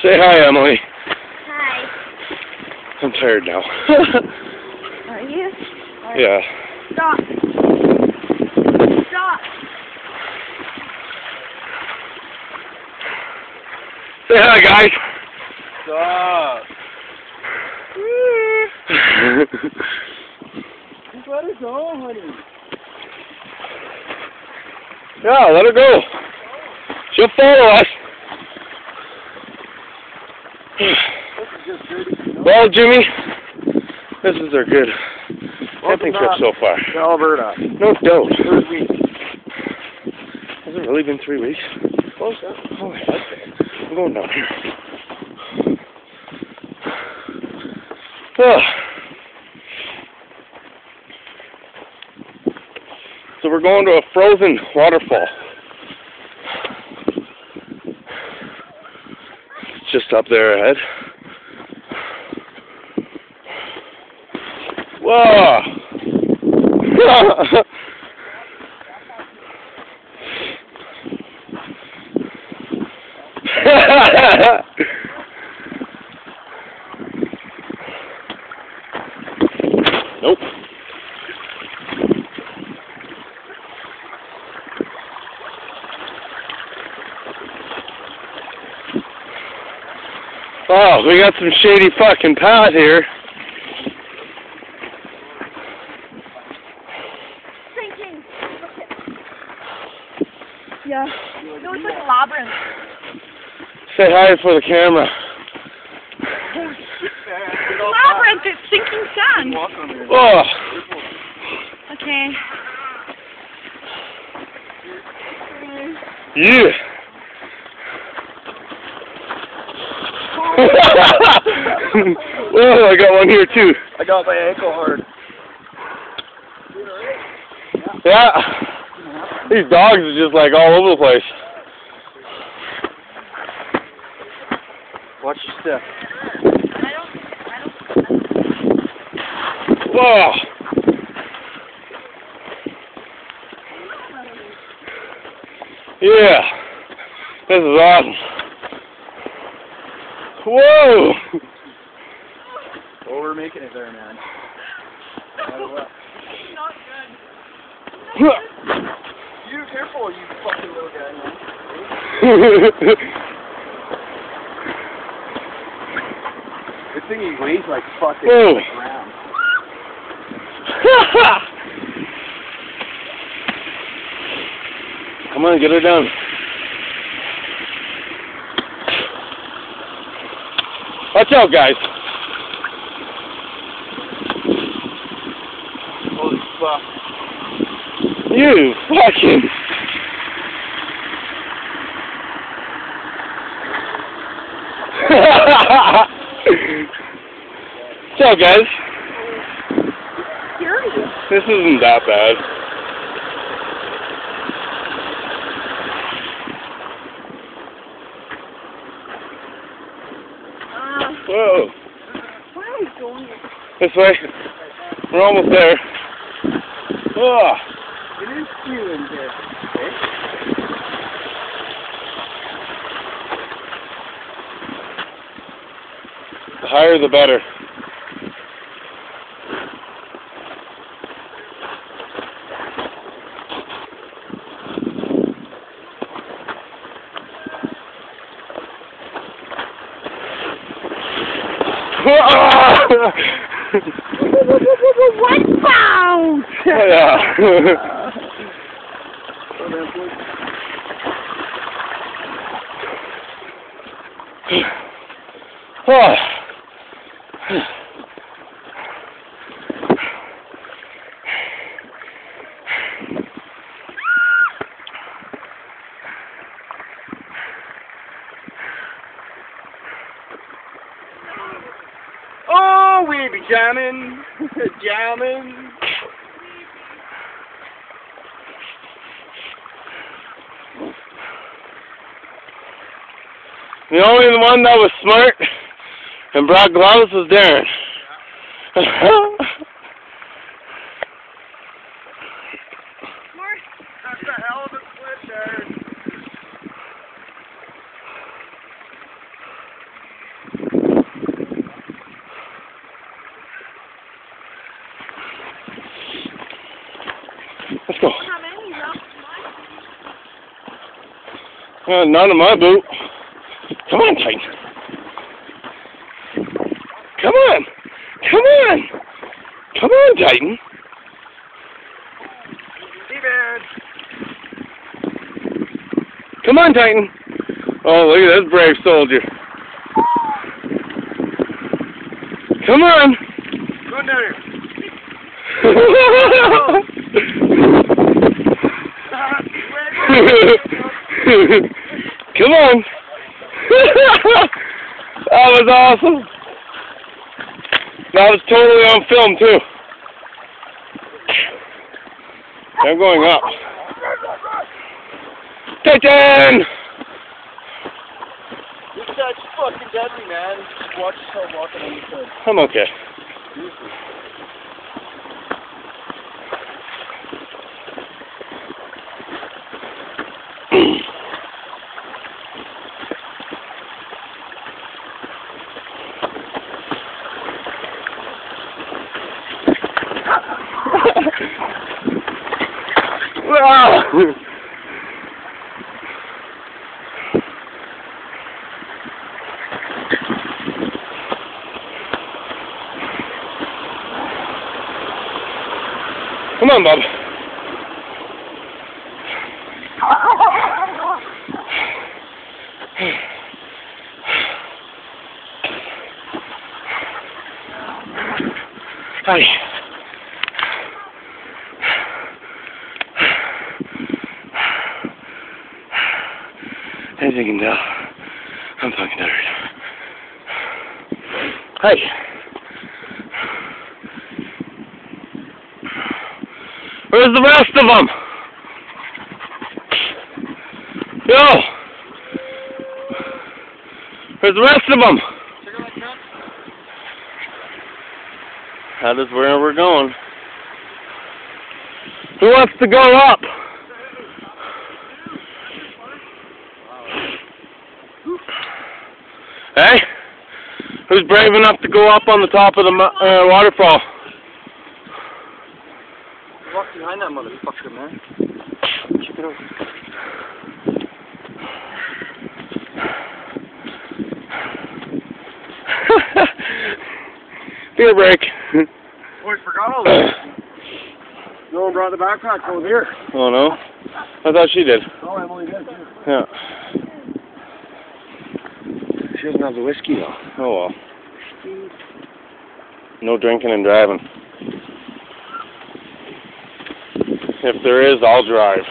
Say hi, Emily. Hi. I'm tired now. Are you? Yeah. Stop. Stop. Say hi, guys. Stop. Just let her go, honey. Yeah, let her go. She'll follow us. Well, Jimmy, this is our good camping trip so far. To Alberta. No doubt. 3 weeks. Has it really been 3 weeks? Close up. Holy shit. I'm going down here. Oh. So we're going to a frozen waterfall. It's just up there ahead. Whoa! Nope. Oh, we got some shady fucking path here. Thinking. Yeah. No, it's like a labyrinth. Say hi for the camera. Labyrinth, it's sinking sand. Oh. Okay. Yeah. Oh, I got one here too. I got my ankle hard. Yeah. These dogs are just like all over the place. Watch your step. Whoa. Yeah. This is awesome. Whoa. Oh, we're making it there, man. Not good. You careful, you fucking little guy, man. This thing he weighs like fucking grams. Come on, get her down. Watch out, guys. Holy fuck. You fucking... What's up, guys? Curious. This isn't that bad. Whoa. Where are we going? This way. We're almost there. Oh. It is cute in here. The higher the better. What bounce? Yeah. Oh. Oh, we be jamming. Jamming. The only one that was smart and brought gloves was Darren. That's a hell of a split there. Not in my boot. Come on, Titan. Come on. Come on. Come on, Titan. Come on, Titan. Oh, look at this brave soldier. Come on. Go down here. Come on. That was awesome. That was totally on film, too. I'm going up. Titan! This guy's fucking deadly, man. Just watch yourself walking on the foot. I'm okay. Come on, Bob. Hi. As you can tell, I'm fucking tired. Hi. Where's the rest of them? Yo! Where's the rest of them? That is where we're going. Who wants to go up? Hey? Who's brave enough to go up on the top of the waterfall? Walk behind that motherfucker, man. Check it out. Beer break. Oh, I forgot all that. No one brought the backpack over here. Oh no? I thought she did. Oh, Emily did too. Yeah. She doesn't have the whiskey though. Oh well. No drinking and driving. If there is, I'll drive.